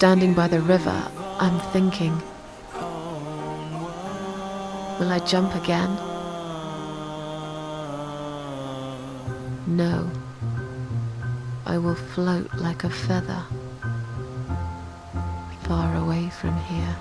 Standing by the river, I'm thinking, will I jump again? No, I will float like a feather, far away from here.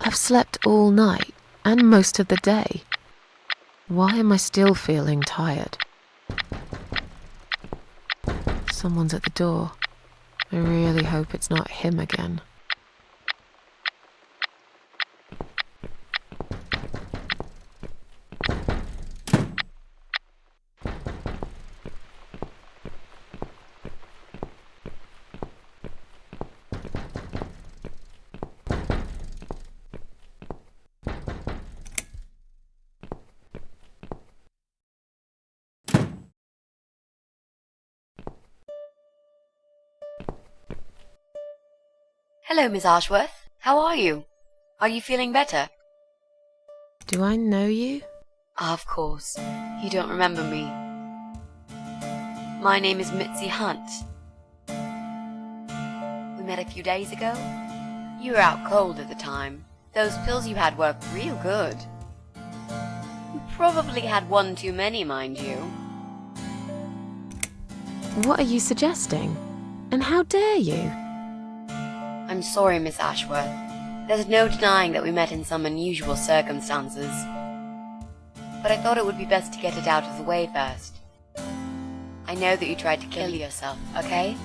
I've slept all night and most of the day. Why am I still feeling tired? Someone's at the door. I really hope it's not him again. Hello, Miss Ashworth. How are you? Are you feeling better? Do I know you? Of course. You don't remember me. My name is Mitzi Hunt. We met a few days ago. You were out cold at the time. Those pills you had worked real good. You probably had one too many, mind you. What are you suggesting? And how dare you? I'm sorry, Miss Ashworth. There's no denying that we met in some unusual circumstances. But I thought it would be best to get it out of the way first. I know that you tried to kill yourself, okay?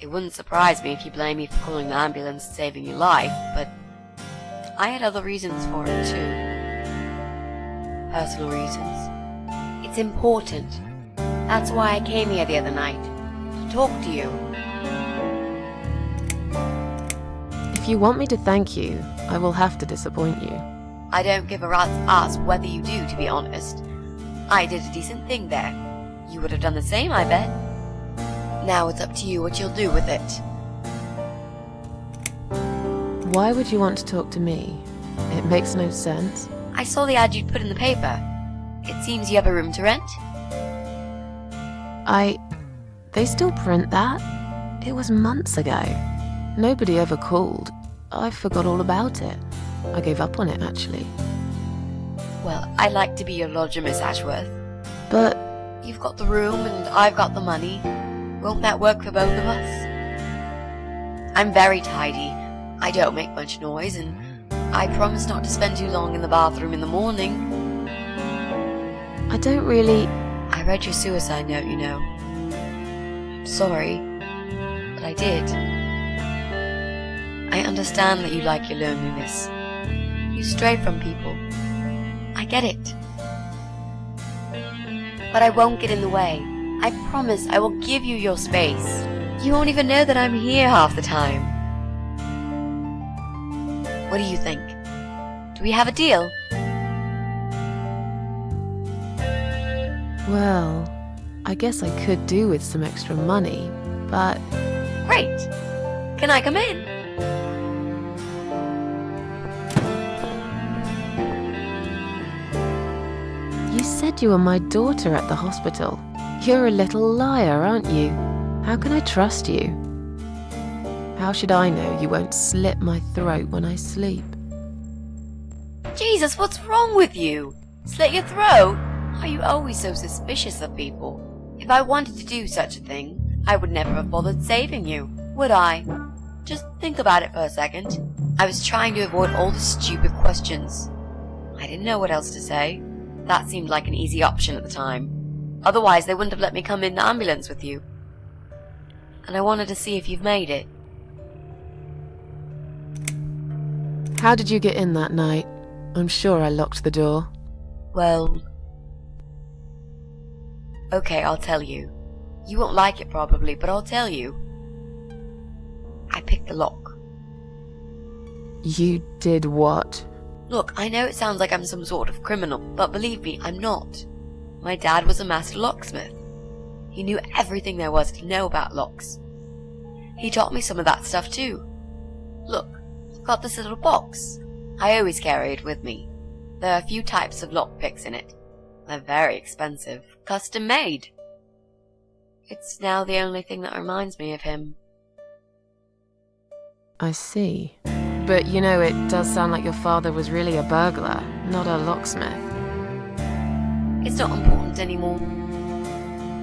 It wouldn't surprise me if you blame me for calling the ambulance and saving your life, but I had other reasons for it too. Personal reasons. It's important. That's why I came here the other night, to talk to you. If you want me to thank you, I will have to disappoint you. I don't give a rat's ass whether you do, to be honest. I did a decent thing there. You would have done the same, I bet. Now it's up to you what you'll do with it. Why would you want to talk to me? It makes no sense. I saw the ad you'd put in the paper. It seems you have a room to rent. They still print that? It was months ago. Nobody ever called. I forgot all about it. I gave up on it, actually. Well, I'd like to be your lodger, Miss Ashworth. But you've got the room and I've got the money. Won't that work for both of us? I'm very tidy. I don't make much noise, and I promise not to spend too long in the bathroom in the morning. I don't really... I read your suicide note, you know. I'm sorry, but I did. I understand that you like your loneliness. You stray from people. I get it. But I won't get in the way. I promise I will give you your space. You won't even know that I'm here half the time. What do you think? Do we have a deal? Well, I guess I could do with some extra money, but... Great! Can I come in? You said you were my daughter at the hospital. You're a little liar, aren't you? How can I trust you? How should I know you won't slit my throat when I sleep? Jesus, what's wrong with you? Slit your throat? Are you always so suspicious of people? If I wanted to do such a thing, I would never have bothered saving you, would I? Just think about it for a second. I was trying to avoid all the stupid questions. I didn't know what else to say. That seemed like an easy option at the time. Otherwise, they wouldn't have let me come in the ambulance with you. And I wanted to see if you've made it. How did you get in that night? I'm sure I locked the door. Well... Okay, I'll tell you. You won't like it probably, but I'll tell you. I picked the lock. You did what? Look, I know it sounds like I'm some sort of criminal, but believe me, I'm not. My dad was a master locksmith. He knew everything there was to know about locks. He taught me some of that stuff too. Look, I've got this little box. I always carry it with me. There are a few types of lockpicks in it. They're very expensive, custom made. It's now the only thing that reminds me of him. I see. But you know, it does sound like your father was really a burglar, not a locksmith. It's not important anymore.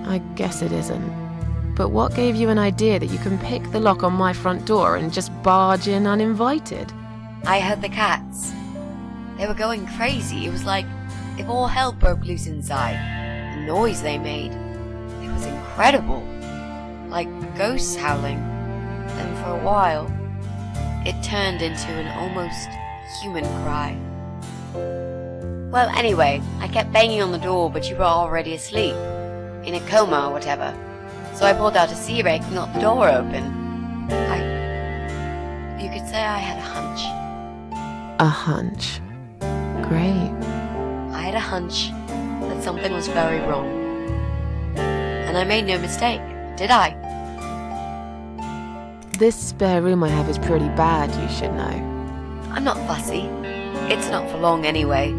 I guess it isn't. But what gave you an idea that you can pick the lock on my front door and just barge in uninvited? I heard the cats. They were going crazy. It was like if all hell broke loose inside. The noise they made. It was incredible. Like ghosts howling. And for a while, it turned into an almost human cry. Well, anyway, I kept banging on the door, but you were already asleep. In a coma or whatever. So I pulled out a sea rake and got the door open. You could say I had a hunch. A hunch. Great. I had a hunch that something was very wrong. And I made no mistake, did I? This spare room I have is pretty bad, you should know. I'm not fussy. It's not for long anyway.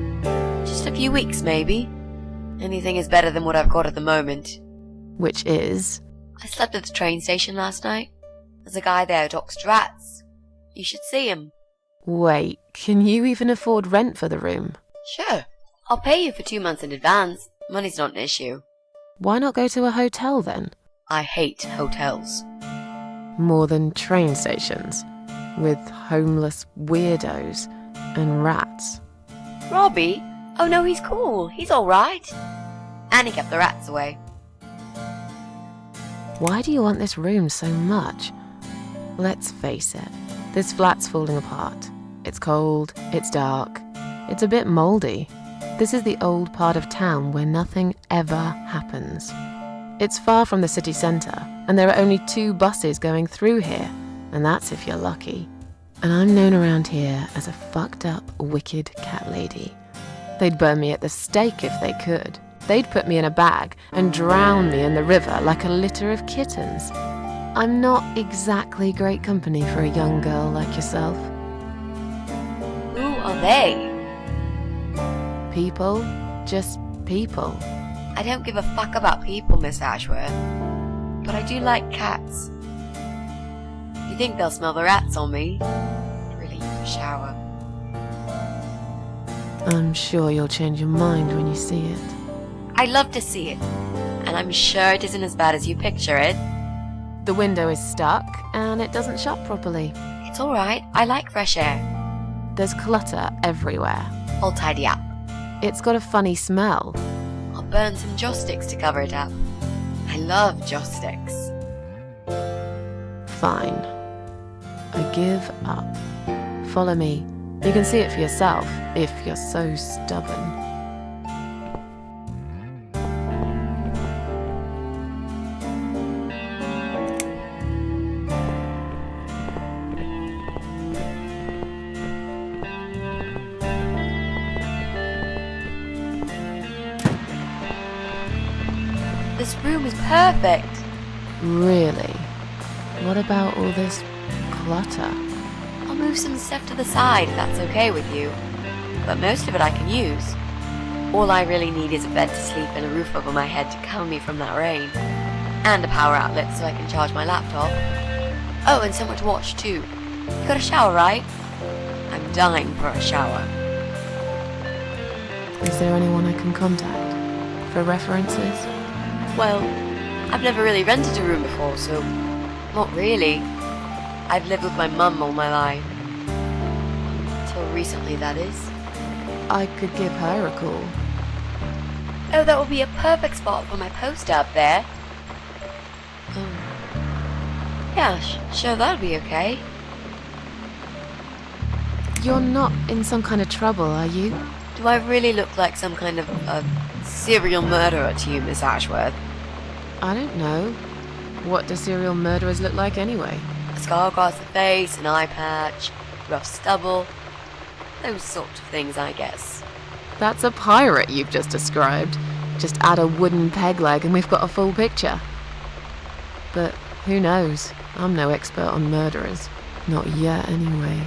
Just a few weeks, maybe. Anything is better than what I've got at the moment. Which is? I slept at the train station last night. There's a guy there who talks to rats. You should see him. Wait, can you even afford rent for the room? Sure. I'll pay you for 2 months in advance. Money's not an issue. Why not go to a hotel then? I hate hotels. More than train stations, with homeless weirdos and rats. Robbie? Oh no, he's cool. He's alright. And he kept the rats away. Why do you want this room so much? Let's face it, this flat's falling apart. It's cold, it's dark, it's a bit mouldy. This is the old part of town where nothing ever happens. It's far from the city centre, and there are only 2 buses going through here, and that's if you're lucky. And I'm known around here as a fucked up, wicked cat lady. They'd burn me at the stake if they could. They'd put me in a bag and drown me in the river like a litter of kittens. I'm not exactly great company for a young girl like yourself. Who are they? People, just people. I don't give a fuck about people, Miss Ashworth. But I do like cats. You think they'll smell the rats on me? Really, you can shower. I'm sure you'll change your mind when you see it. I'd love to see it. And I'm sure it isn't as bad as you picture it. The window is stuck and it doesn't shut properly. It's alright, I like fresh air. There's clutter everywhere. I'll tidy up. It's got a funny smell. I'll burn some joss sticks to cover it up. I love joss sticks. Fine. I give up. Follow me. You can see it for yourself, if you're so stubborn. This room is perfect. Really? What about all this clutter? I'll move some stuff to the side if that's okay with you. But most of it I can use. All I really need is a bed to sleep and a roof over my head to cover me from that rain. And a power outlet so I can charge my laptop. Oh, and somewhere to watch too. You got a shower, right? I'm dying for a shower. Is there anyone I can contact? For references? Well, I've never really rented a room before, so not really. I've lived with my mum all my life. Until recently, that is. I could give her a call. Oh, that would be a perfect spot for my poster up there. Yeah, sure, that'll be okay. You're not in some kind of trouble, are you? Do I really look like some kind of serial murderer to you, Miss Ashworth? I don't know. What do serial murderers look like anyway? A scar across the face, an eye patch, rough stubble. Those sort of things, I guess. That's a pirate you've just described. Just add a wooden peg leg and we've got a full picture. But who knows? I'm no expert on murderers. Not yet, anyway.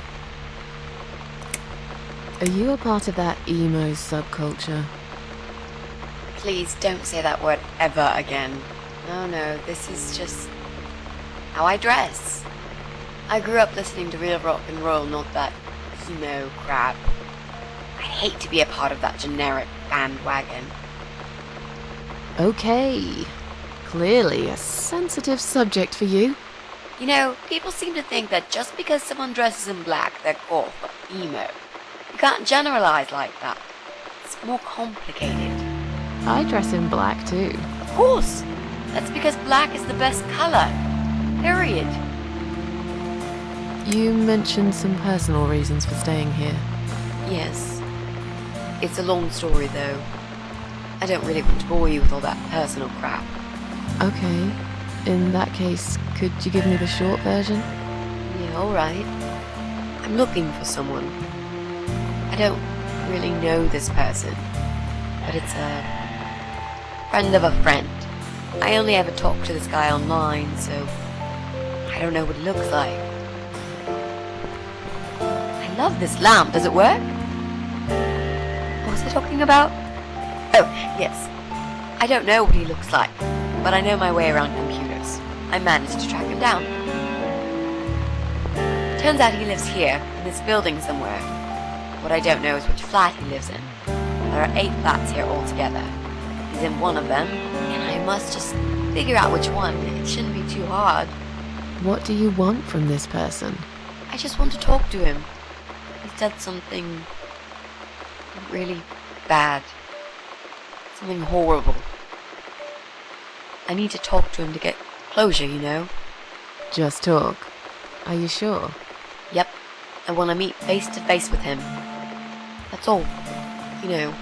Are you a part of that emo subculture? Please don't say that word ever again. No, this is just how I dress. I grew up listening to real rock and roll, not that emo crap. I hate to be a part of that generic bandwagon. Okay. Clearly a sensitive subject for you. You know, people seem to think that just because someone dresses in black, they're goth or emo. You can't generalize like that. It's more complicated. I dress in black too. Of course! That's because black is the best color. Period. You mentioned some personal reasons for staying here. Yes. It's a long story though. I don't really want to bore you with all that personal crap. Okay. In that case, could you give me the short version? Yeah, alright. I'm looking for someone. I don't really know this person, but it's a friend of a friend. I only ever talk to this guy online, so I don't know what he looks like. I love this lamp. Does it work? What was I talking about? Oh, yes. I don't know what he looks like, but I know my way around computers. I managed to track him down. Turns out he lives here, in this building somewhere. What I don't know is which flat he lives in. There are 8 flats here altogether. He's in one of them, and I must just figure out which one. It shouldn't be too hard. What do you want from this person? I just want to talk to him. He said something really bad. Something horrible. I need to talk to him to get closure, you know? Just talk. Are you sure? Yep. I want to meet face to face with him. That's all. You know,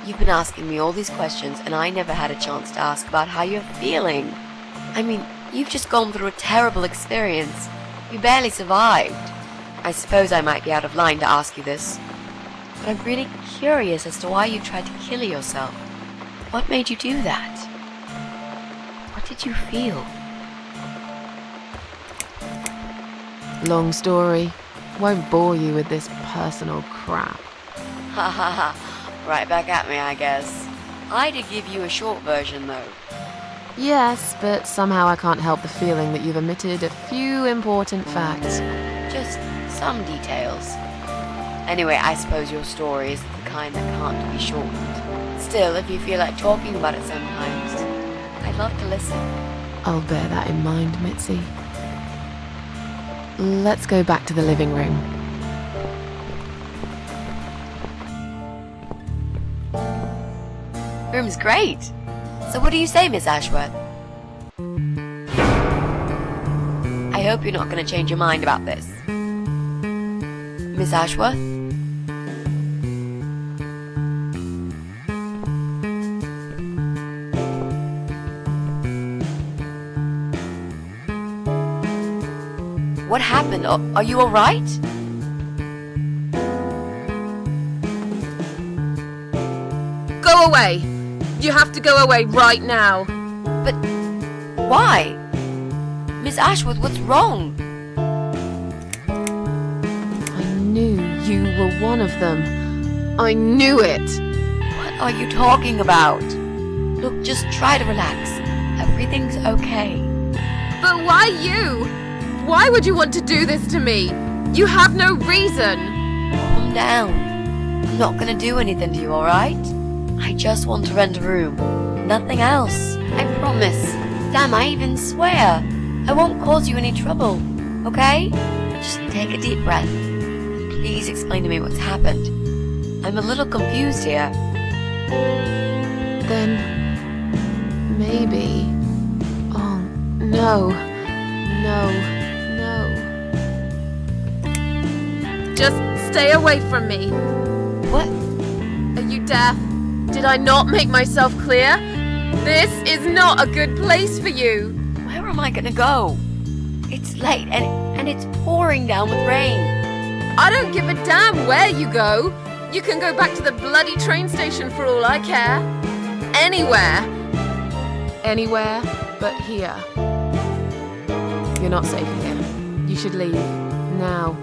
you've been asking me all these questions and I never had a chance to ask about how you're feeling. I mean, you've just gone through a terrible experience. You barely survived. I suppose I might be out of line to ask you this, but I'm really curious as to why you tried to kill yourself. What made you do that? What did you feel? Long story. Won't bore you with this personal crap. Ha ha ha. Right back at me, I guess. I did give you a short version, though. Yes, but somehow I can't help the feeling that you've omitted a few important facts. Just some details. Anyway, I suppose your story is the kind that can't be shortened. Still, if you feel like talking about it sometimes, I'd love to listen. I'll bear that in mind, Mitzi. Let's go back to the living room. Room's great. So what do you say, Miss Ashworth? I hope you're not going to change your mind about this. Miss Ashworth? What happened? Are you alright? Go away! You have to go away right now. But why? Miss Ashworth, what's wrong? I knew you were one of them. I knew it. What are you talking about? Look, just try to relax. Everything's okay. But why you? Why would you want to do this to me? You have no reason. Calm down. I'm not gonna do anything to you, alright? I just want to rent a room. Nothing else. I promise. Damn, I even swear. I won't cause you any trouble. Okay? Just take a deep breath. And please explain to me what's happened. I'm a little confused here. Then maybe. Oh, no. No. Just stay away from me. What? Are you deaf? Did I not make myself clear? This is not a good place for you. Where am I gonna go? It's late and it's pouring down with rain. I don't give a damn where you go. You can go back to the bloody train station for all I care. Anywhere. Anywhere but here. You're not safe here. You should leave. Now.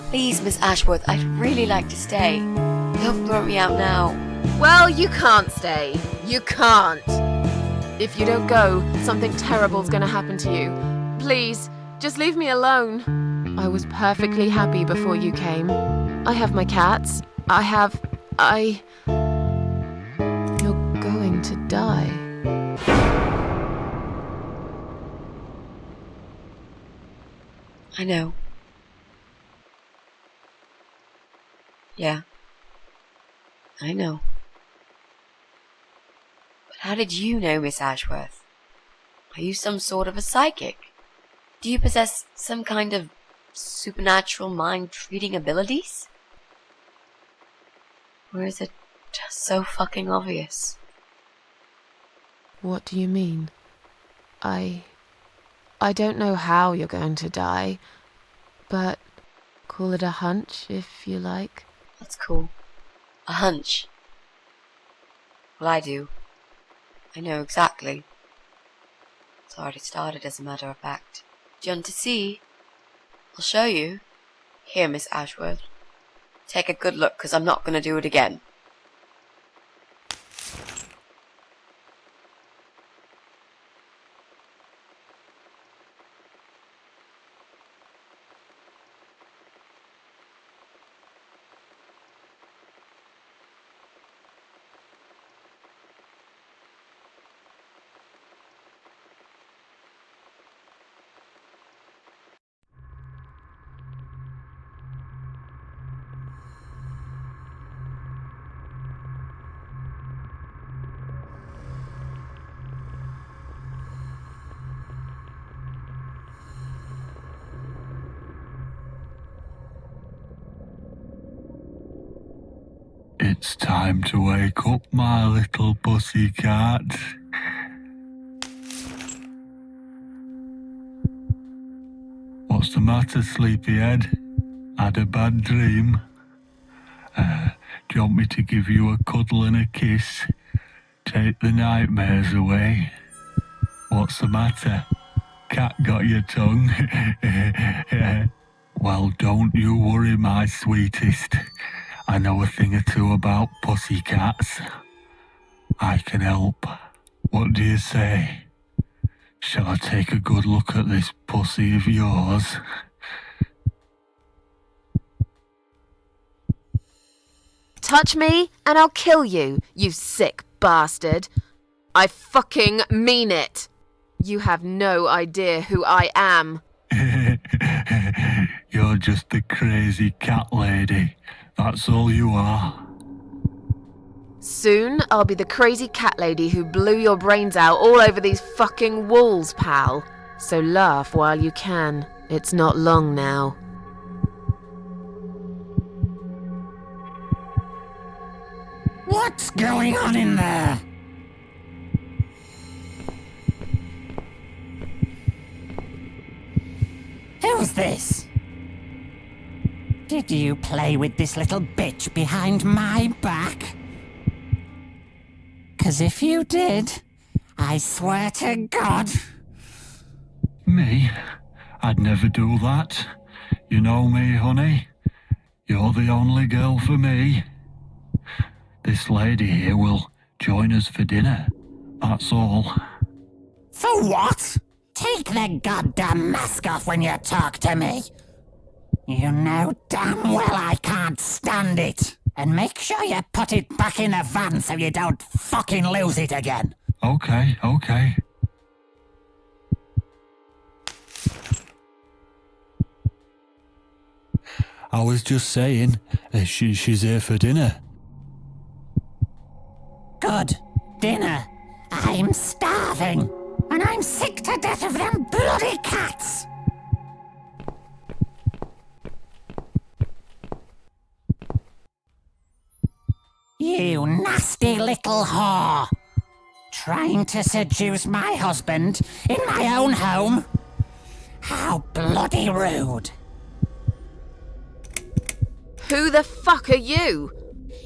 Please, Miss Ashworth, I'd really like to stay. Don't throw me out now. Well, you can't stay. You can't. If you don't go, something terrible's gonna happen to you. Please, just leave me alone. I was perfectly happy before you came. I have my cats. You're going to die. I know. Yeah. I know. But how did you know, Miss Ashworth? Are you some sort of a psychic? Do you possess some kind of supernatural mind-reading abilities? Or is it just so fucking obvious? What do you mean? I don't know how you're going to die, but call it a hunch if you like. That's cool. A hunch. Well, I do. I know exactly. It's already started, as a matter of fact. Do you want to see? I'll show you. Here, Miss Ashworth. Take a good look, because I'm not going to do it again. It's time to wake up, my little pussycat. What's the matter, sleepyhead? Had a bad dream? Do you want me to give you a cuddle and a kiss? Take the nightmares away? What's the matter? Cat got your tongue? Well, don't you worry, my sweetest. I know a thing or two about pussycats. I can help. What do you say? Shall I take a good look at this pussy of yours? Touch me and I'll kill you, you sick bastard. I fucking mean it. You have no idea who I am. You're just a crazy cat lady. That's all you are. Soon, I'll be the crazy cat lady who blew your brains out all over these fucking walls, pal. So laugh while you can. It's not long now. What's going on in there? Who's this? Did you play with this little bitch behind my back? 'Cause if you did, I swear to God... Me? I'd never do that. You know me, honey. You're the only girl for me. This lady here will join us for dinner. That's all. For what? Take the goddamn mask off when you talk to me. You know damn well I can't stand it. And make sure you put it back in the van so you don't fucking lose it again. Okay. I was just saying, she's here for dinner. Good. Dinner. I'm starving. And I'm sick to death of them bloody cats. You nasty little whore. Trying to seduce my husband in my own home? How bloody rude. Who the fuck are you?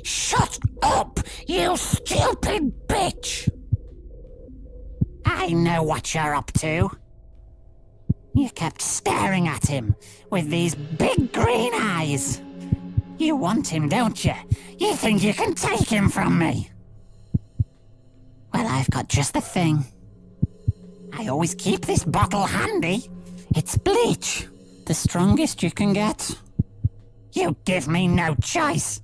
Shut up, you stupid bitch! I know what you're up to. You kept staring at him with these big green eyes. You want him, don't you? You think you can take him from me? Well, I've got just the thing. I always keep this bottle handy. It's bleach, the strongest you can get. You give me no choice.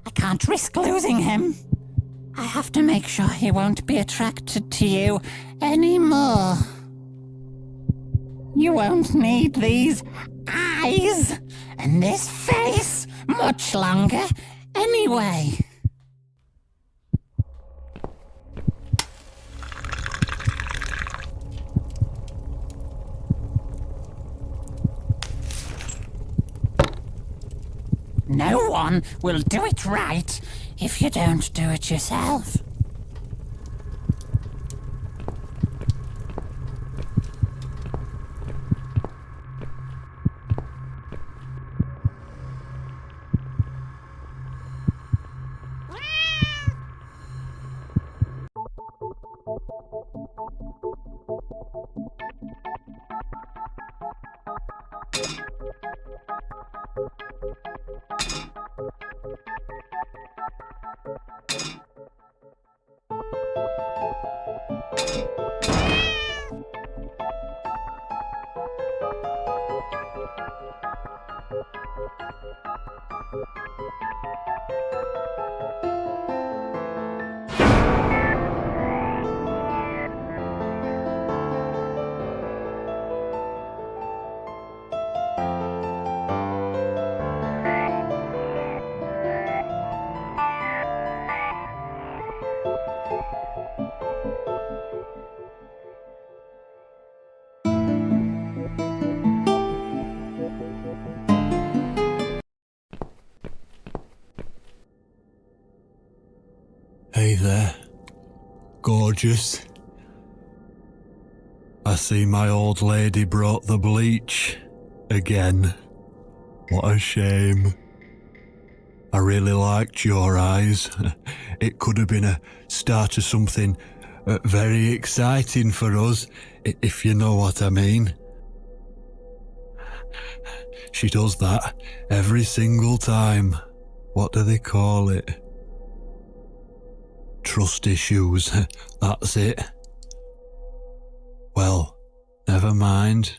I can't risk losing him. I have to make sure he won't be attracted to you anymore. You won't need these eyes and this face much longer anyway. No one will do it right if you don't do it yourself. Hey there, gorgeous. I see my old lady brought the bleach again. What a shame. I really liked your eyes. It could have been a start of something very exciting for us, if you know what I mean. She does that every single time. What do they call it? Trust issues, that's it. Well, never mind.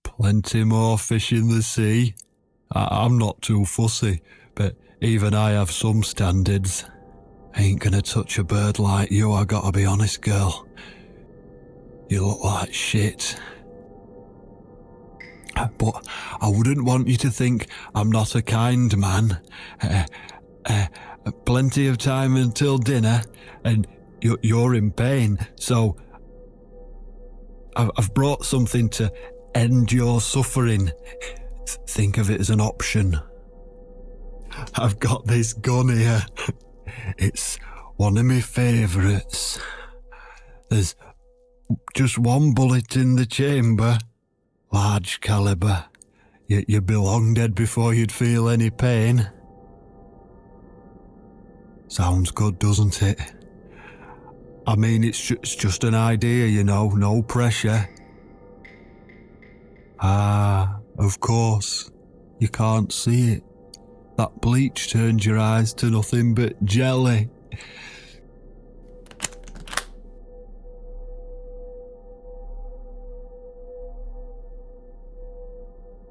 Plenty more fish in the sea. I'm not too fussy, but even I have some standards. Ain't gonna touch a bird like you, I gotta be honest, girl. You look like shit. But I wouldn't want you to think I'm not a kind man. Plenty of time until dinner, and you're in pain, so I've brought something to end your suffering. Think of it as an option. I've got this gun here. It's one of my favourites. There's just one bullet in the chamber. Large caliber. You'd be long dead before you'd feel any pain. Sounds good, doesn't it? I mean, it's just an idea, you know, no pressure. Ah, of course. You can't see it. That bleach turned your eyes to nothing but jelly.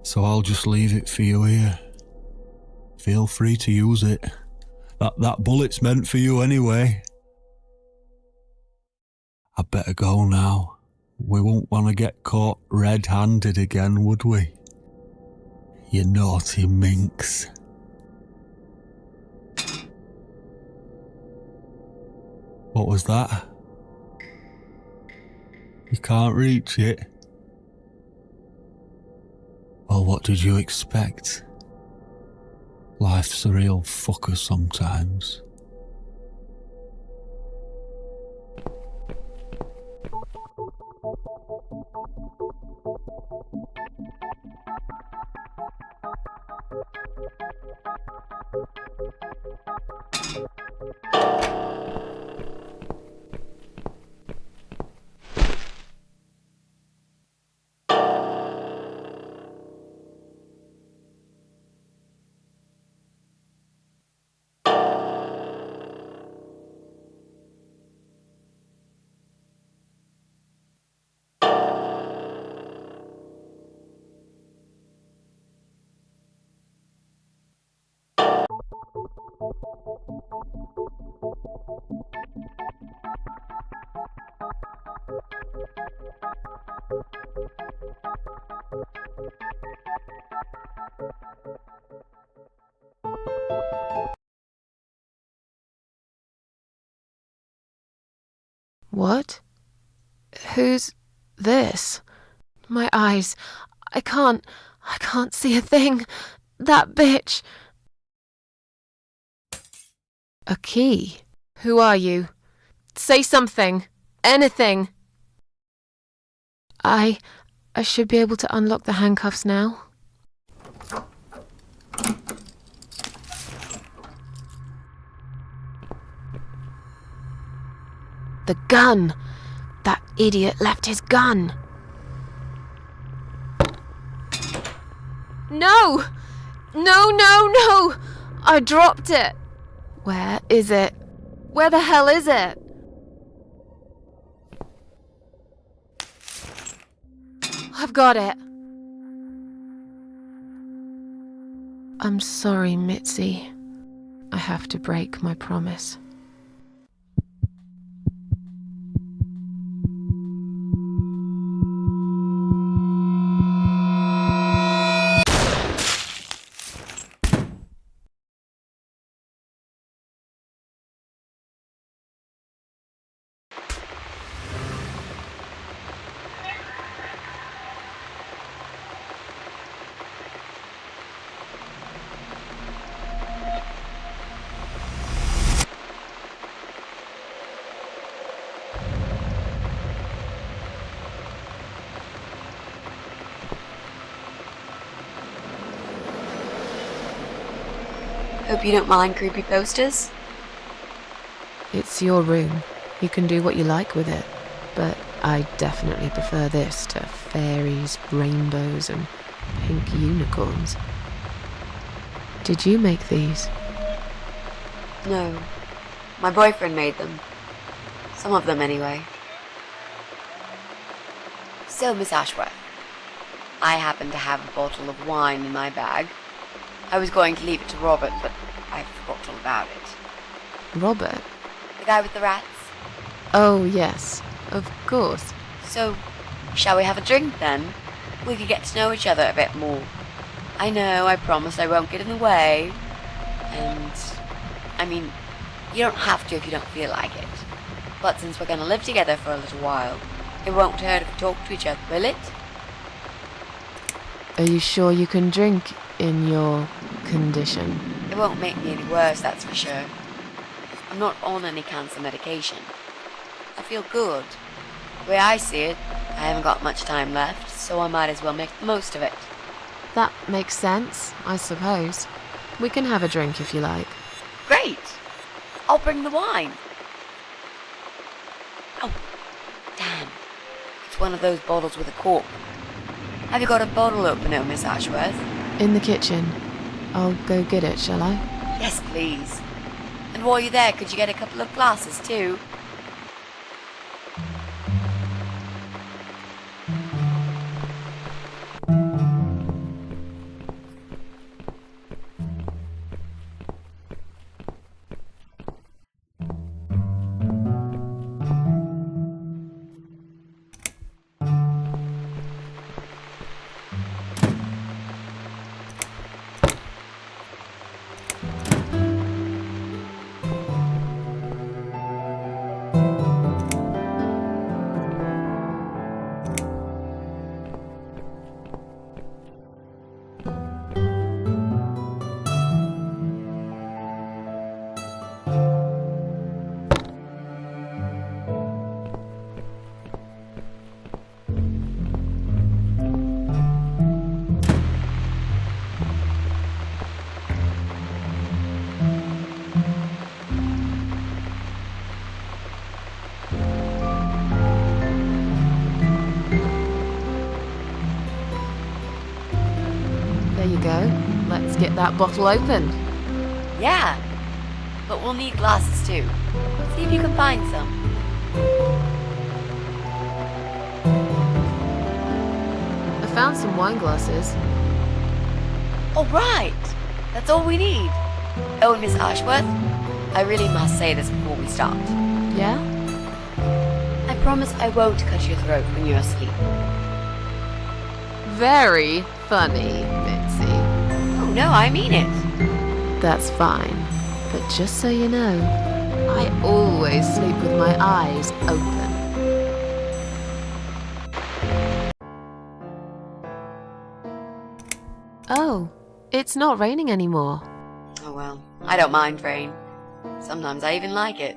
So I'll just leave it for you here. Feel free to use it. That bullet's meant for you anyway. I'd better go now. We won't want to get caught red-handed again, would we? You naughty minx. What was that? You can't reach it? Well, what did you expect? Life's a real fucker sometimes. What? Who's this? My eyes. I can't see a thing. That bitch. A key? Who are you? Say something. Anything. I should be able to unlock the handcuffs now. The gun! That idiot left his gun! No! No, no, no! I dropped it! Where is it? Where the hell is it? I've got it. I'm sorry, Mitzi. I have to break my promise. Hope you don't mind creepy posters. It's your room. You can do what you like with it. But I definitely prefer this to fairies, rainbows, and pink unicorns. Did you make these? No. My boyfriend made them. Some of them, anyway. So, Miss Ashworth, I happen to have a bottle of wine in my bag. I was going to leave it to Robert, but I forgot all about it. Robert? The guy with the rats? Oh, yes. Of course. So, shall we have a drink then? We could get to know each other a bit more. I know, I promise I won't get in the way. And, I mean, you don't have to if you don't feel like it. But since we're going to live together for a little while, it won't hurt if we talk to each other, will it? Are you sure you can drink in your condition? It won't make me any worse, that's for sure. I'm not on any cancer medication. I feel good. The way I see it, I haven't got much time left, so I might as well make the most of it. That makes sense, I suppose. We can have a drink if you like. Great! I'll bring the wine. Oh, damn. It's one of those bottles with a cork. Have you got a bottle opener, Miss Ashworth? In the kitchen. I'll go get it, shall I? Yes, please. And while you're there, could you get a couple of glasses too? There you go. Let's get that bottle opened. Yeah, but we'll need glasses too. See if you can find some. I found some wine glasses. All right, that's all we need. Oh, and Miss Ashworth, I really must say this before we start. Yeah? I promise I won't cut your throat when you're asleep. Very funny, Mitzi. Oh no, I mean it. That's fine. But just so you know, I always sleep with my eyes open. Oh, it's not raining anymore. Oh well, I don't mind rain. Sometimes I even like it.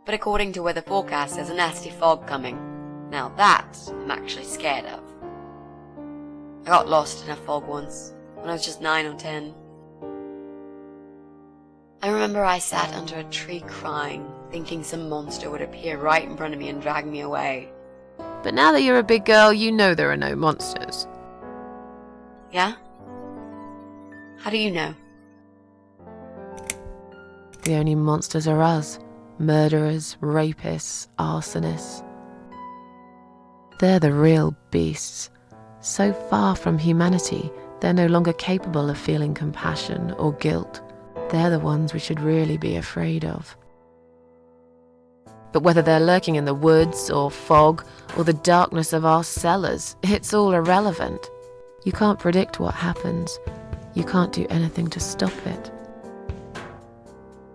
But according to weather forecast, there's a nasty fog coming. Now that I'm actually scared of. I got lost in a fog once, when I was just 9 or 10. I remember I sat under a tree crying, thinking some monster would appear right in front of me and drag me away. But now that you're a big girl, you know there are no monsters. Yeah? How do you know? The only monsters are us. Murderers, rapists, arsonists. They're the real beasts. So far from humanity, they're no longer capable of feeling compassion or guilt. They're the ones we should really be afraid of. But whether they're lurking in the woods or fog or the darkness of our cellars, it's all irrelevant. You can't predict what happens. You can't do anything to stop it.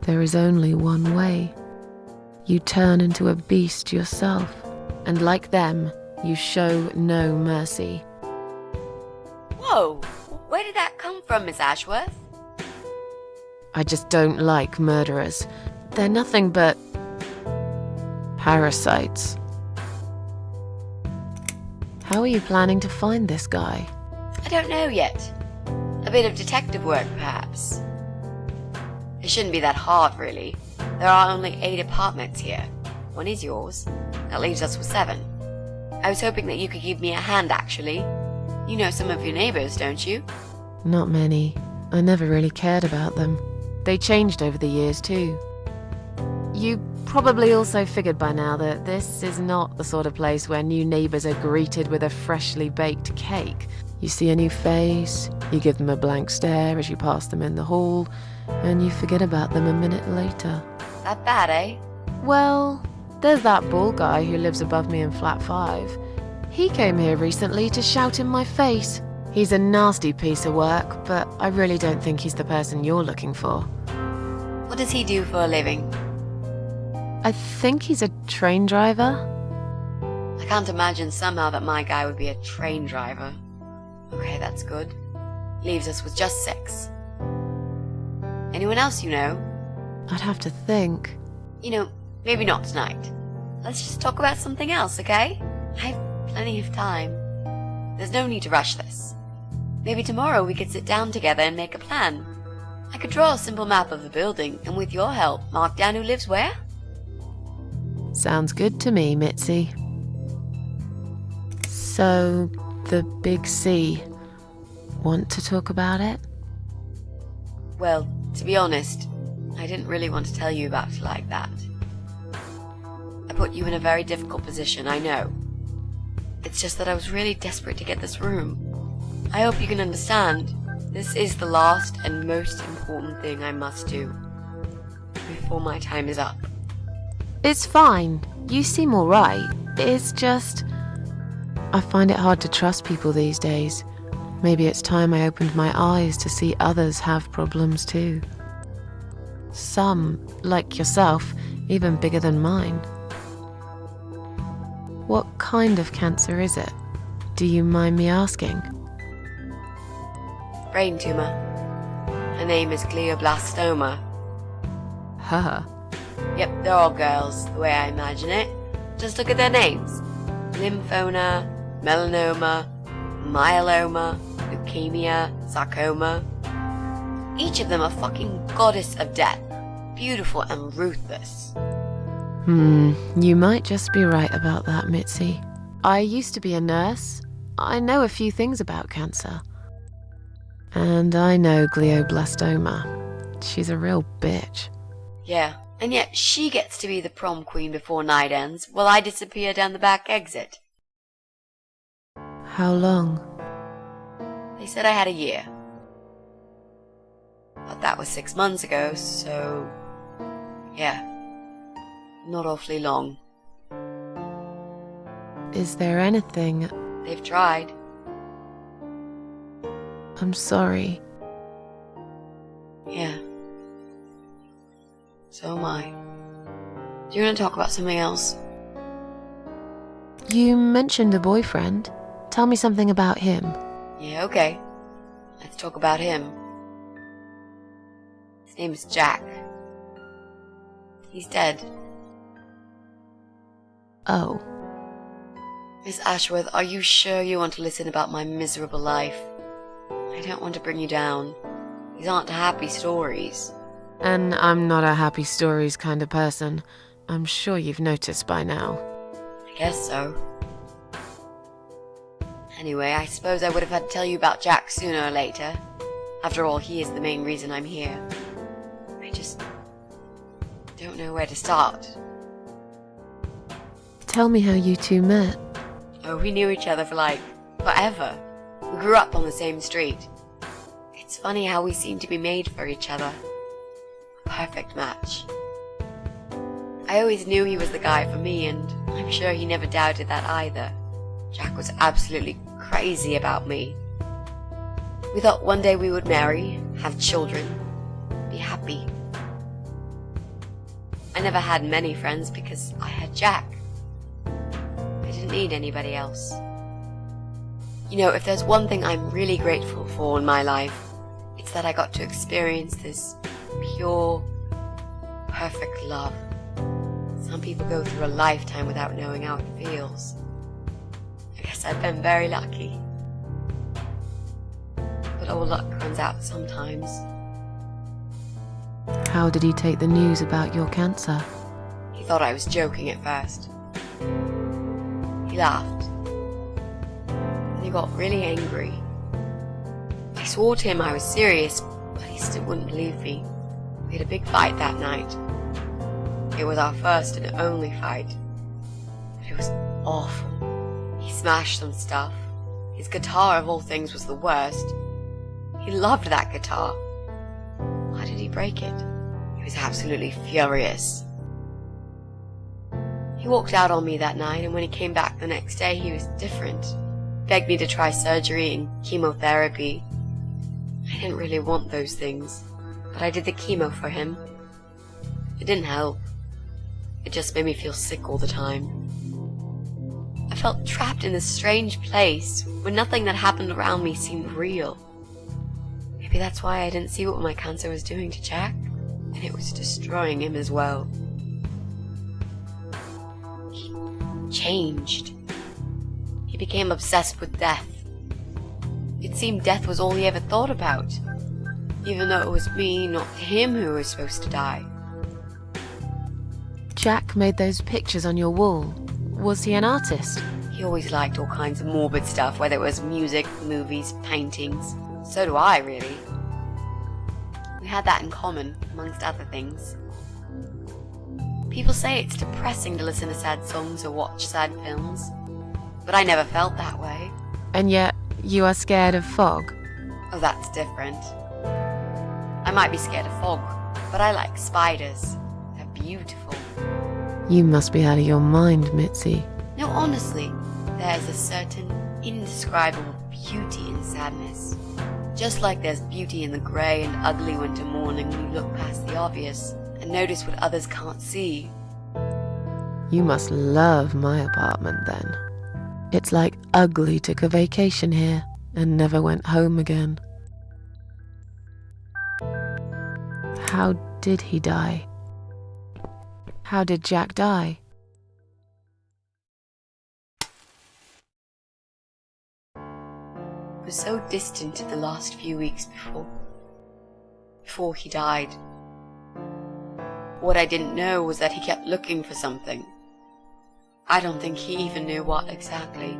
There is only one way. You turn into a beast yourself, and like them, you show no mercy. Whoa! Where did that come from, Miss Ashworth? I just don't like murderers. They're nothing but parasites. How are you planning to find this guy? I don't know yet. A bit of detective work, perhaps. It shouldn't be that hard, really. There are only 8 apartments here. One is yours. That leaves us with 7. I was hoping that you could give me a hand, actually. You know some of your neighbors, don't you? Not many. I never really cared about them. They changed over the years, too. You probably also figured by now that this is not the sort of place where new neighbors are greeted with a freshly baked cake. You see a new face, you give them a blank stare as you pass them in the hall, and you forget about them a minute later. That bad, eh? Well, There's that bald guy who lives above me in flat 5. He came here recently to shout in my face. He's a nasty piece of work, but I really don't think he's the person you're looking for. What does he do for a living? I think he's a train driver. I can't imagine somehow that my guy would be a train driver. Okay, that's good. Leaves us with just 6. Anyone else you know? I'd have to think. You know, maybe not tonight. Let's just talk about something else, okay? I have plenty of time. There's no need to rush this. Maybe tomorrow we could sit down together and make a plan. I could draw a simple map of the building, and with your help, mark down who lives where. Sounds good to me, Mitzi. So, the big C. Want to talk about it? Well, to be honest, I didn't really want to tell you about it like that. I put you in a very difficult position, I know. It's just that I was really desperate to get this room. I hope you can understand. This is the last and most important thing I must do before my time is up. It's fine. You seem alright. It's just... I find it hard to trust people these days. Maybe it's time I opened my eyes to see others have problems too. Some, like yourself, even bigger than mine. What kind of cancer is it? Do you mind me asking? Brain tumor. Her name is glioblastoma. Haha. Yep, they're all girls, the way I imagine it. Just look at their names. Lymphoma, melanoma, myeloma, leukemia, sarcoma. Each of them a fucking goddess of death. Beautiful and ruthless. You might just be right about that, Mitzi. I used to be a nurse. I know a few things about cancer. And I know glioblastoma. She's a real bitch. Yeah, and yet she gets to be the prom queen before night ends, while I disappear down the back exit. How long? They said I had a year. But that was 6 months ago, so... yeah. Not awfully long. Is there anything... They've tried. I'm sorry. Yeah. So am I. Do you want to talk about something else? You mentioned a boyfriend. Tell me something about him. Yeah, okay. Let's talk about him. His name is Jack. He's dead. Oh. Miss Ashworth, are you sure you want to listen about my miserable life? I don't want to bring you down. These aren't happy stories. And I'm not a happy stories kind of person. I'm sure you've noticed by now. I guess so. Anyway, I suppose I would have had to tell you about Jack sooner or later. After all, he is the main reason I'm here. I just don't know where to start. Tell me how you two met. Oh, we knew each other for like forever. We grew up on the same street. It's funny how we seem to be made for each other. A perfect match. I always knew he was the guy for me, and I'm sure he never doubted that either. Jack was absolutely crazy about me. We thought one day we would marry, have children, be happy. I never had many friends because I had Jack. I didn't need anybody else. You know, if there's one thing I'm really grateful for in my life, it's that I got to experience this pure, perfect love. Some people go through a lifetime without knowing how it feels. I guess I've been very lucky. But all luck runs out sometimes. How did he take the news about your cancer? He thought I was joking at first. He laughed. And he got really angry. I swore to him I was serious, but he still wouldn't believe me. We had a big fight that night. It was our first and only fight. But it was awful. He smashed some stuff. His guitar of all things was the worst. He loved that guitar. Why did he break it? He was absolutely furious. He He walked out on me that night, and when he came back the next day, he was different. Begged me to try surgery and chemotherapy. I didn't really want those things, but I did the chemo for him. It didn't help. It just made me feel sick all the time. I felt trapped in this strange place where nothing that happened around me seemed real. Maybe that's why I didn't see what my cancer was doing to Jack, and it was destroying him as well. He changed. He became obsessed with death. It seemed death was all he ever thought about, even though it was me, not him, who was supposed to die. Jack made those pictures on your wall. Was he an artist? He always liked all kinds of morbid stuff, whether it was music, movies, paintings. So do I, really. We had that in common, amongst other things. People say it's depressing to listen to sad songs or watch sad films, but I never felt that way. And yet, you are scared of fog. Oh, that's different. I might be scared of fog, but I like spiders. They're beautiful. You must be out of your mind, Mitzi. No, honestly, there's a certain indescribable beauty in sadness. Just like there's beauty in the grey and ugly winter morning when you look past the obvious and notice what others can't see. You must love my apartment then. It's like Ugly took a vacation here and never went home again. How did he die? How did Jack die? It was so distant in the last few weeks before he died. What I didn't know was that he kept looking for something. I don't think he even knew what exactly,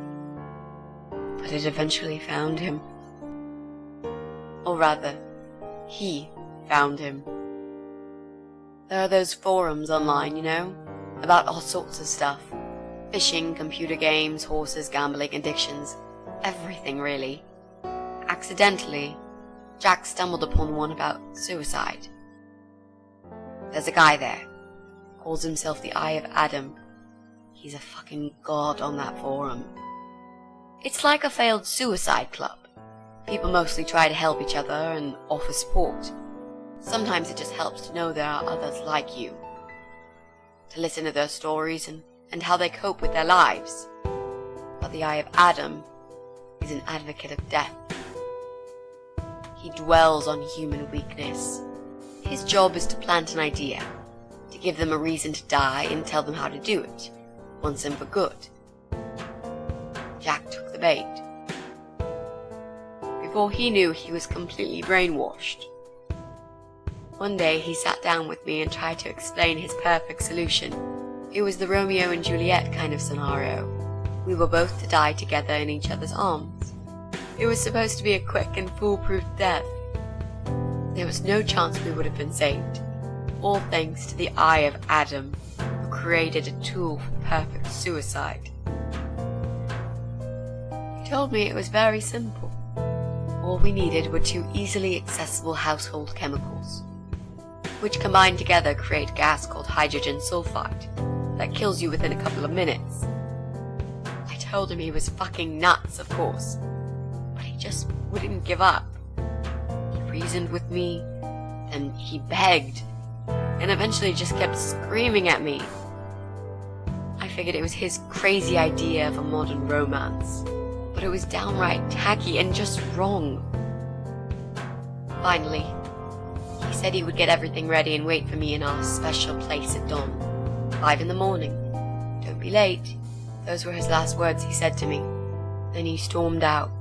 but it eventually found him. Or rather, he found him. There are those forums online, you know, about all sorts of stuff. Fishing, computer games, horses, gambling, addictions, everything really. Accidentally, Jack stumbled upon one about suicide. There's a guy there, calls himself the Eye of Adam. He's a fucking god on that forum. It's like a failed suicide club. People mostly try to help each other and offer support. Sometimes it just helps to know there are others like you, to listen to their stories and how they cope with their lives. But the Eye of Adam is an advocate of death. He dwells on human weakness. His job is to plant an idea, to give them a reason to die and tell them how to do it, once and for good. Jack took the bait. Before he knew, he was completely brainwashed. One day he sat down with me and tried to explain his perfect solution. It was the Romeo and Juliet kind of scenario. We were both to die together in each other's arms. It was supposed to be a quick and foolproof death. There was no chance we would have been saved, all thanks to the Eye of Adam, who created a tool for perfect suicide. He told me it was very simple. All we needed were 2 easily accessible household chemicals, which combined together create a gas called hydrogen sulfide that kills you within a couple of minutes. I told him he was fucking nuts, of course, but he just wouldn't give up. He reasoned with me, then he begged, and eventually just kept screaming at me. I figured it was his crazy idea of a modern romance, but it was downright tacky and just wrong. Finally, he said he would get everything ready and wait for me in our special place at dawn, 5 in the morning. Don't be late. Those were his last words he said to me. Then he stormed out.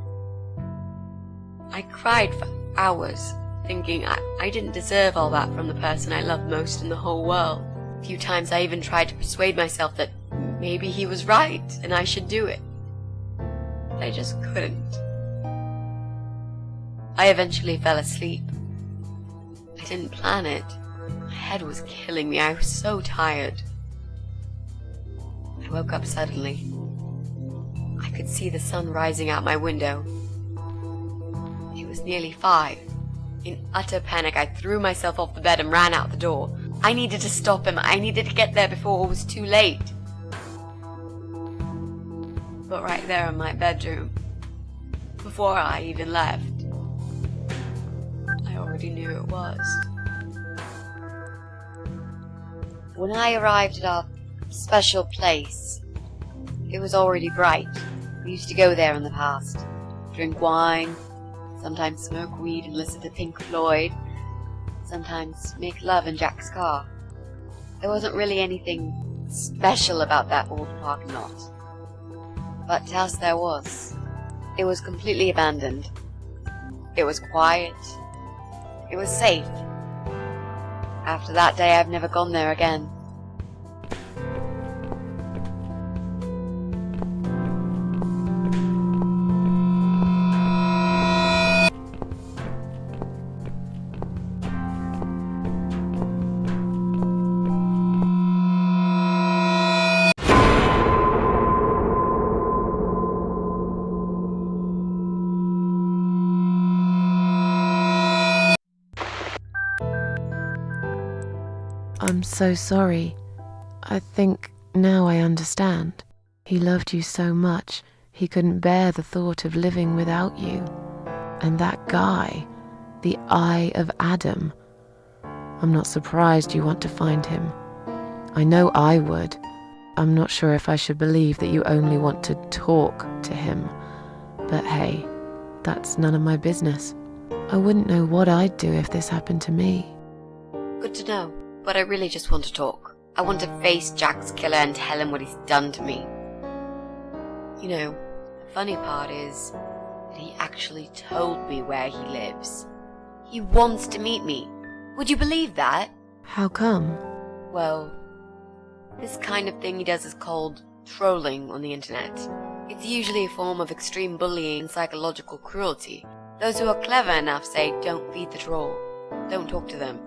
I cried for hours, thinking I didn't deserve all that from the person I loved most in the whole world. A few times I even tried to persuade myself that maybe he was right and I should do it. But I just couldn't. I eventually fell asleep. I didn't plan it. My head was killing me. I was so tired. I woke up suddenly. I could see the sun rising out my window. It was nearly 5. In utter panic, I threw myself off the bed and ran out the door. I needed to stop him. I needed to get there before it was too late. but right there in my bedroom, before I even left. I already knew it was. When I arrived at our special place, it was already bright. We used to go there in the past, drink wine, sometimes smoke weed and listen to Pink Floyd, sometimes make love in Jack's car. There wasn't really anything special about that old parking lot. But to us there was. It was completely abandoned. It was quiet. It was safe. After that day, I've never gone there again. I'm so sorry. I think now I understand. He loved you so much, he couldn't bear the thought of living without you. And that guy, the Eye of Adam. I'm not surprised you want to find him. I know I would. I'm not sure if I should believe that you only want to talk to him. But hey, that's none of my business. I wouldn't know what I'd do if this happened to me. Good to know. But I really just want to talk. I want to face Jack's killer and tell him what he's done to me. You know, the funny part is that he actually told me where he lives. He wants to meet me. Would you believe that? How come? Well, this kind of thing he does is called trolling on the internet. It's usually a form of extreme bullying and psychological cruelty. Those who are clever enough say, don't feed the troll. Don't talk to them.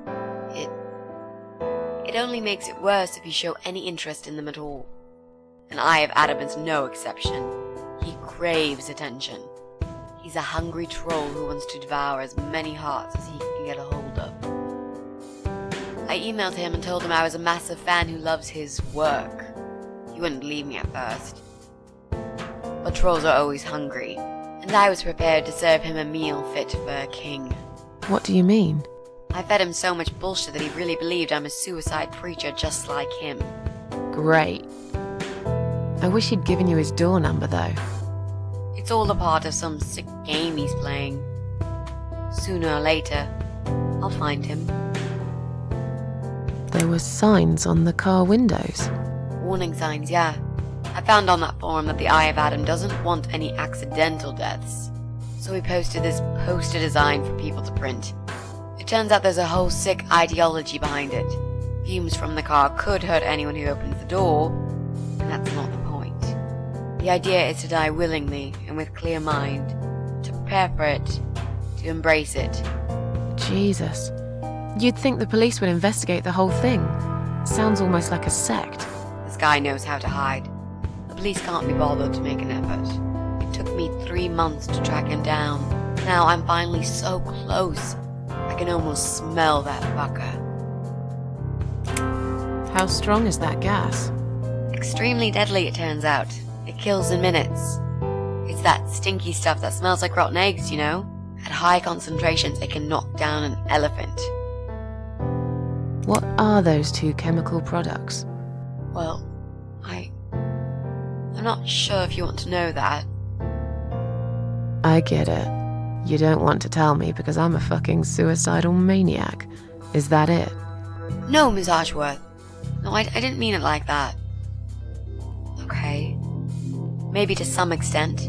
It only makes it worse if you show any interest in them at all. And Eye of Adam is no exception. He craves attention. He's a hungry troll who wants to devour as many hearts as he can get a hold of. I emailed him and told him I was a massive fan who loves his work. He wouldn't believe me at first. But trolls are always hungry, and I was prepared to serve him a meal fit for a king. What do you mean? I fed him so much bullshit that he really believed I'm a suicide preacher just like him. Great. I wish he'd given you his door number though. It's all a part of some sick game he's playing. Sooner or later, I'll find him. There were signs on the car windows. Warning signs, yeah. I found on that forum that the Eye of Adam doesn't want any accidental deaths. So he posted this poster design for people to print. It turns out there's a whole sick ideology behind it. Fumes from the car could hurt anyone who opens the door, and that's not the point. The idea is to die willingly and with clear mind, to prepare for it, to embrace it. Jesus. You'd think the police would investigate the whole thing. Sounds almost like a sect. This guy knows how to hide. The police can't be bothered to make an effort. It took me 3 months to track him down. Now I'm finally so close. I can almost smell that fucker. How strong is that gas? Extremely deadly, it turns out. It kills in minutes. It's that stinky stuff that smells like rotten eggs, you know? At high concentrations, it can knock down an elephant. What are those two chemical products? Well, I'm not sure if you want to know that. I get it. You don't want to tell me because I'm a fucking suicidal maniac. Is that it? No, Miss Ashworth. No, I didn't mean it like that. Okay. Maybe to some extent.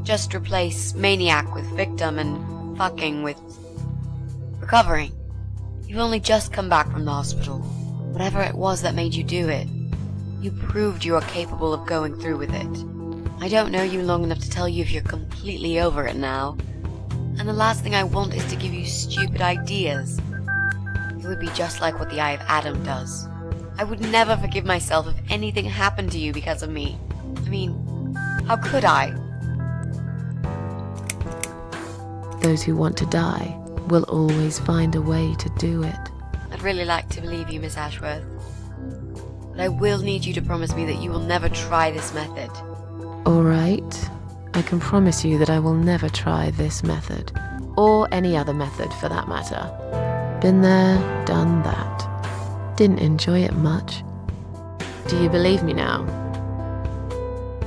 Just replace maniac with victim and fucking with recovering. You've only just come back from the hospital. Whatever it was that made you do it, you proved you are capable of going through with it. I don't know you long enough to tell you if you're completely over it now. And the last thing I want is to give you stupid ideas. It would be just like what the Eye of Adam does. I would never forgive myself if anything happened to you because of me. I mean, how could I? Those who want to die will always find a way to do it. I'd really like to believe you, Miss Ashworth. But I will need you to promise me that you will never try this method. Alright, I can promise you that I will never try this method, or any other method for that matter. Been there, done that. Didn't enjoy it much. Do you believe me now?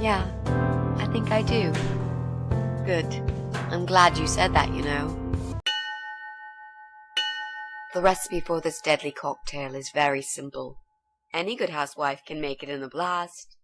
Yeah, I think I do. Good. I'm glad you said that, you know. The recipe for this deadly cocktail is very simple. Any good housewife can make it in a blast.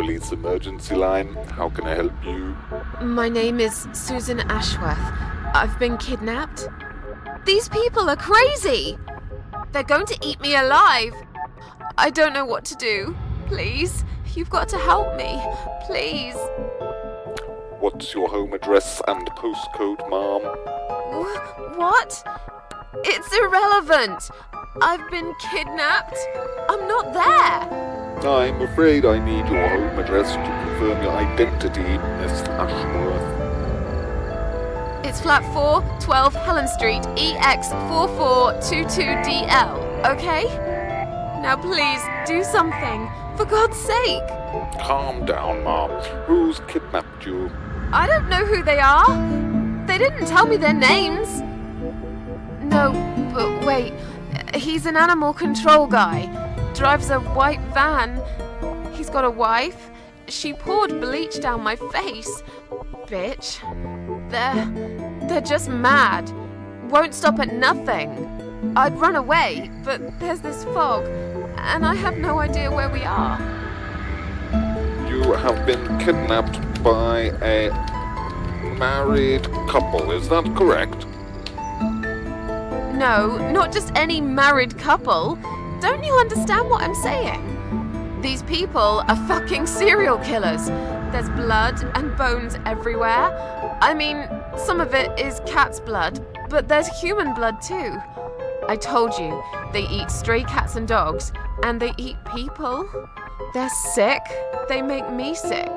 police emergency line. How can I help you? My name is Sьюзан Эшворт. I've been kidnapped. These people are crazy! They're going to eat me alive. I don't know what to do. Please, you've got to help me. Please. What's your home address and postcode, ma'am? What? It's irrelevant. I've been kidnapped. I'm not there. I'm afraid I need your home address to confirm your identity, Miss Ashworth. It's flat 4, 12 Helen Street, EX4422DL, okay? Now please, do something. For God's sake. Calm down, ma'am. Who's kidnapped you? I don't know who they are. They didn't tell me their names. No, but wait. He's an animal control guy. Drives a white van. He's got a wife. She poured bleach down my face. Bitch. They're just mad. Won't stop at nothing. I'd run away, but there's this fog, and I have no idea where we are. You have been kidnapped by a married couple, is that correct? No, not just any married couple. Don't you understand what I'm saying? These people are fucking serial killers. There's blood and bones everywhere. I mean, some of it is cat's blood, but there's human blood too. I told you, they eat stray cats and dogs, and they eat people. They're sick. They make me sick.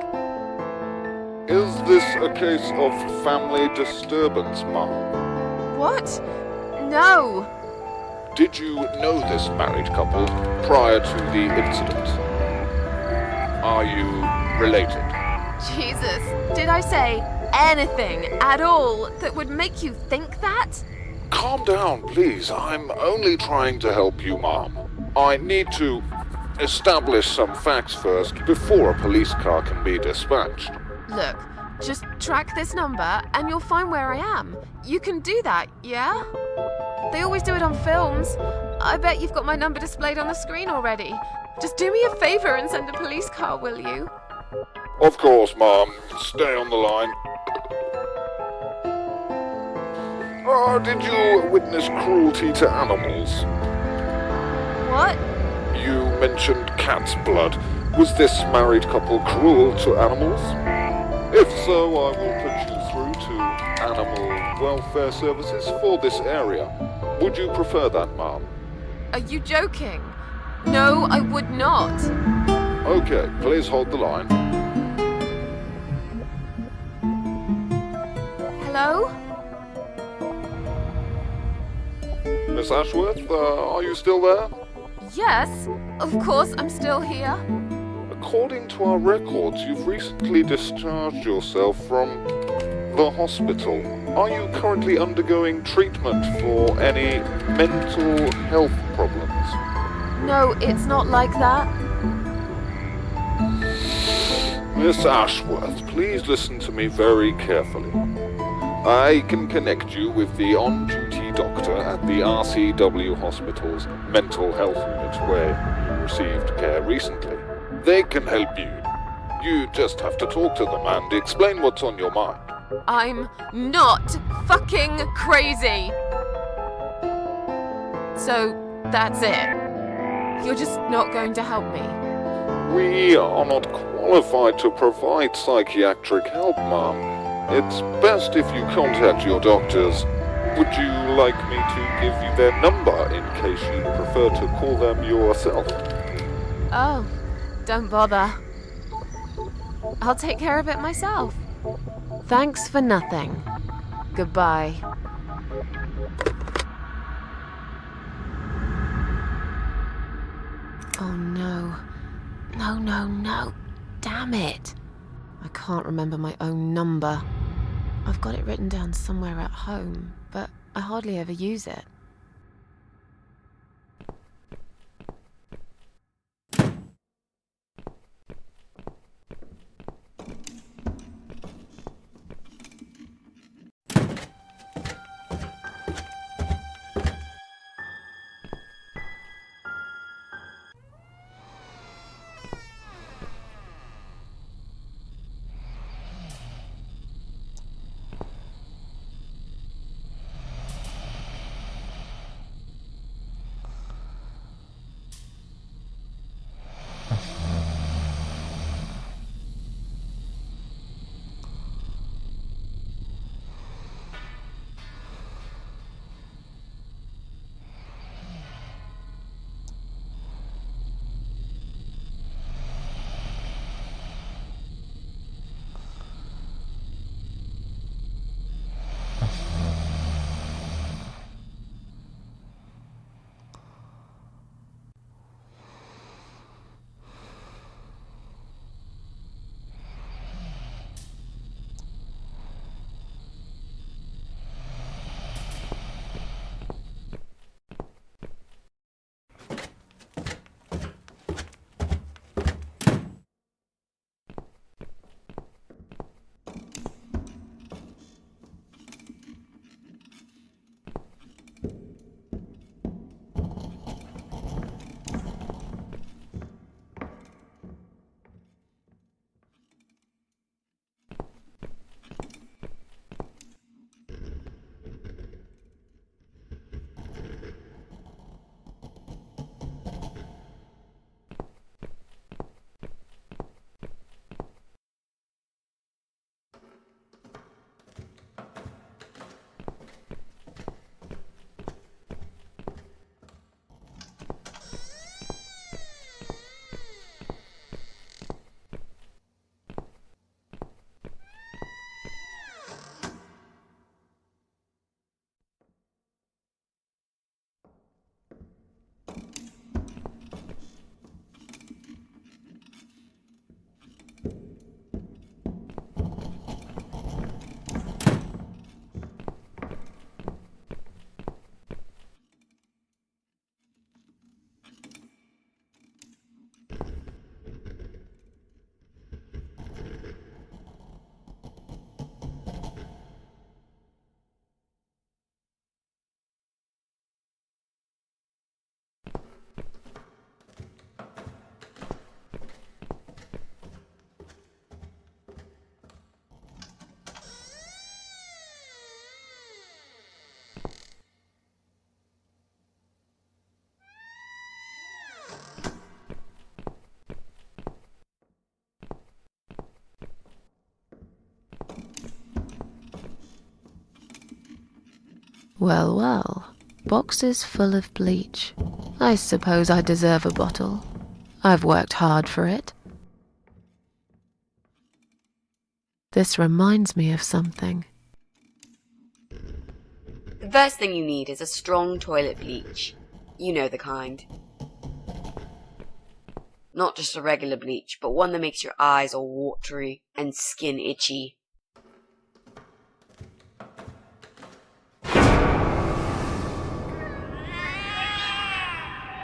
Is this a case of family disturbance, ma'am? What? No. Did you know this married couple prior to the incident? Are you related? Jesus, did I say anything at all that would make you think that? Calm down, please. I'm only trying to help you, ma'am. I need to establish some facts first before a police car can be dispatched. Look, just track this number and you'll find where I am. You can do that, yeah? They always do it on films. I bet you've got my number displayed on the screen already. Just do me a favor and send a police car, will you? Of course, ma'am. Stay on the line. Did you witness cruelty to animals? What? You mentioned cat's blood. Was this married couple cruel to animals? If so, I will put you through to Animal Welfare Services for this area. Would you prefer that, ma'am? Are you joking? No, I would not. Okay, please hold the line. Hello? Miss Ashworth, are you still there? Yes, of course I'm still here. According to our records, you've recently discharged yourself from the hospital. Are you currently undergoing treatment for any mental health problems? No, it's not like that. Miss Ashworth, please listen to me very carefully. I can connect you with the on-duty doctor at the RCW Hospital's mental health unit where you received care recently. They can help you. You just have to talk to them and explain what's on your mind. I'm not fucking crazy. So, that's it. You're just not going to help me. We are not qualified to provide psychiatric help, ma'am. It's best if you contact your doctors. Would you like me to give you their number in case you prefer to call them yourself? Oh, don't bother. I'll take care of it myself. Thanks for nothing. Goodbye. Oh no. No. Damn it. I can't remember my own number. I've got it written down somewhere at home, but I hardly ever use it. Well, well. Boxes full of bleach. I suppose I deserve a bottle. I've worked hard for it. This reminds me of something. The first thing you need is a strong toilet bleach. You know the kind. Not just a regular bleach, but one that makes your eyes all watery and skin itchy.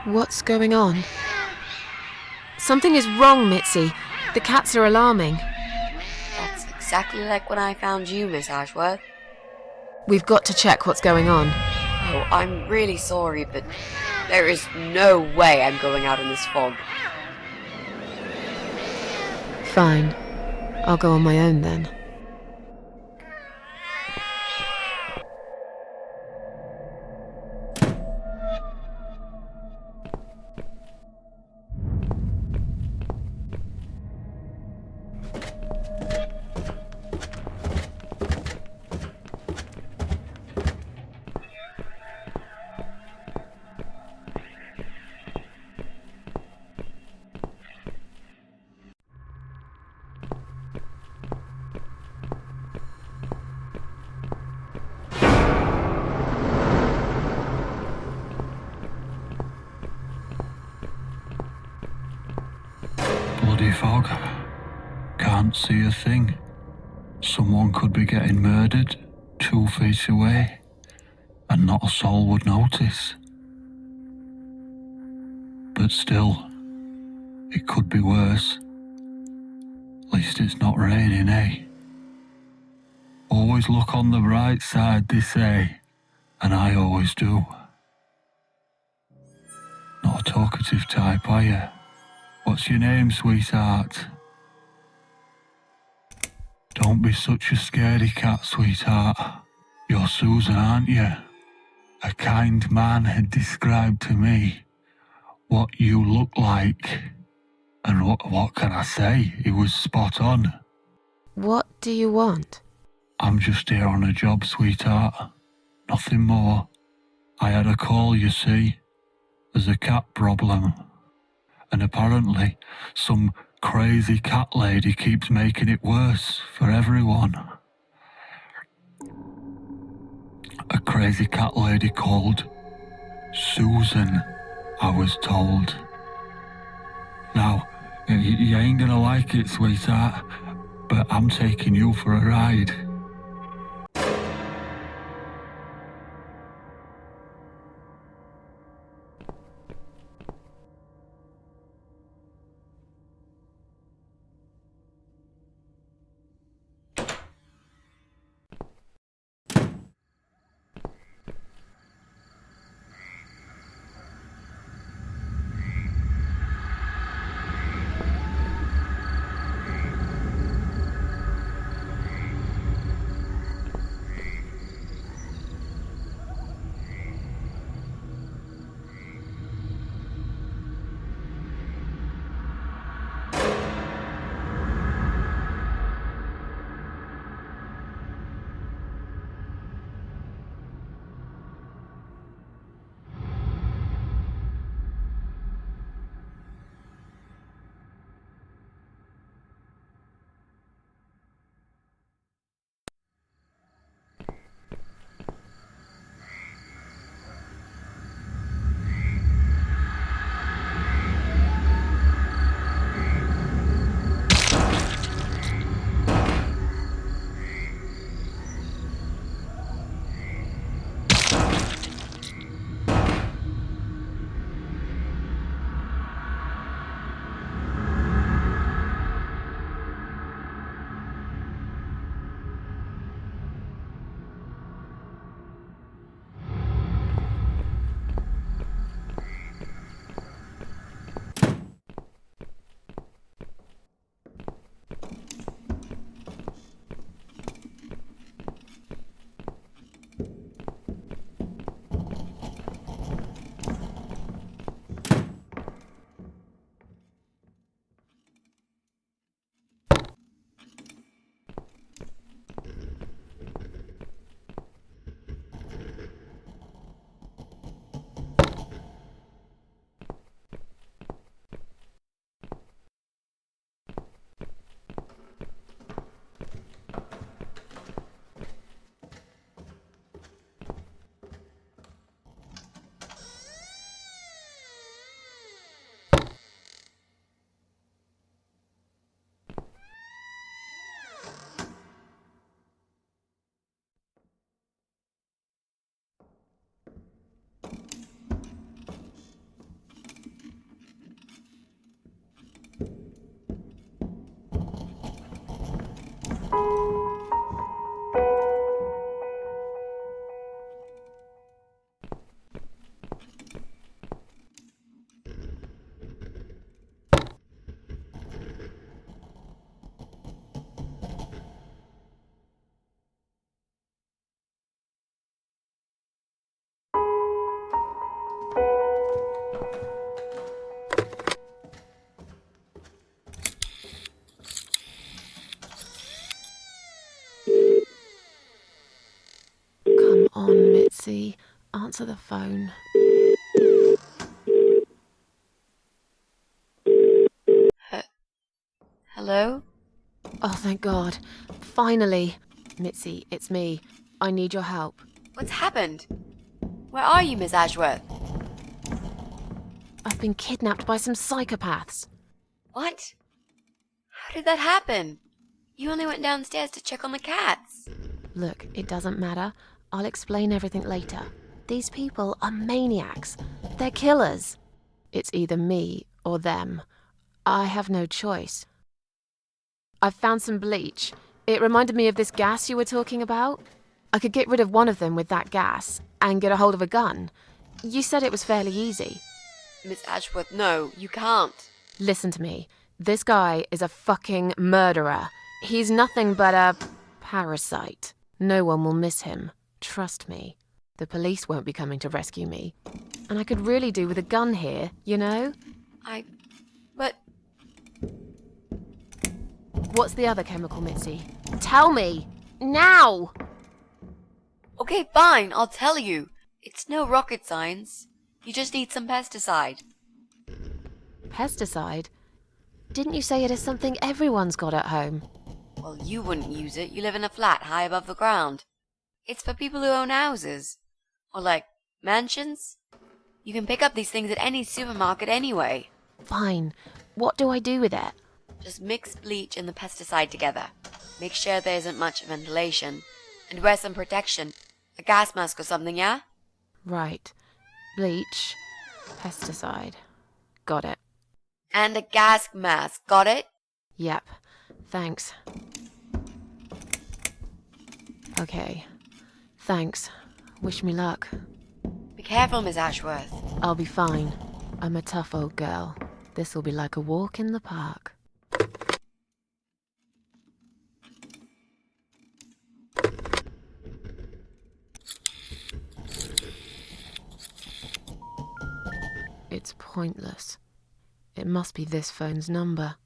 What's going on? Something is wrong, Mitzi. The cats are alarming. That's exactly like when I found you, Miss Ashworth. We've got to check what's going on. Oh, I'm really sorry, but there is no way I'm going out in this fog. Fine. I'll go on my own then. Bloody fog. Can't see a thing. Someone could be getting murdered 2 feet away, and not a soul would notice. But still, it could be worse. At least it's not raining, eh? Always look on the bright side, they say, and I always do. Not a talkative type, are you? What's your name, sweetheart? Don't be such a scaredy cat, sweetheart. You're Suzan, aren't you? A kind man had described to me what you look like. And what can I say? He was spot on. What do you want? I'm just here on a job, sweetheart. Nothing more. I had a call, you see. There's a cat problem. And apparently, some crazy cat lady keeps making it worse for everyone. A crazy cat lady called Suzan, I was told. Now, you ain't gonna like it, sweetheart, but I'm taking you for a ride. Mitzi, answer the phone. Hello? Oh, thank God. Finally. Mitzi, it's me. I need your help. What's happened? Where are you, Miss Ashworth? I've been kidnapped by some psychopaths. What? How did that happen? You only went downstairs to check on the cats. Look, it doesn't matter. I'll explain everything later. These people are maniacs. They're killers. It's either me or them. I have no choice. I've found some bleach. It reminded me of this gas you were talking about. I could get rid of one of them with that gas and get a hold of a gun. You said it was fairly easy. Miss Ashworth, no, you can't. Listen to me. This guy is a fucking murderer. He's nothing but a parasite. No one will miss him. Trust me. The police won't be coming to rescue me. And I could really do with a gun here, you know? But... What's the other chemical, Mitzi? Tell me! Now! Okay, fine, I'll tell you. It's no rocket science. You just need some pesticide. Pesticide? Didn't you say it is something everyone's got at home? Well, you wouldn't use it. You live in a flat high above the ground. It's for people who own houses. Or like, mansions. You can pick up these things at any supermarket anyway. Fine. What do I do with it? Just mix bleach and the pesticide together. Make sure there isn't much ventilation. And wear some protection. A gas mask or something, yeah? Right. Bleach. Pesticide. Got it. And a gas mask, got it? Yep. Thanks. Okay. Thanks. Wish me luck. Be careful, Miss Ashworth. I'll be fine. I'm a tough old girl. This'll be like a walk in the park. It's pointless. It must be this phone's number.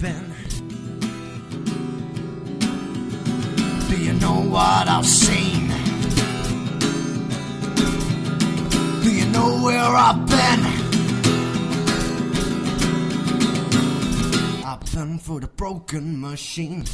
been? Do you know what I've seen? Do you know where I've been? I've been for the broken machine.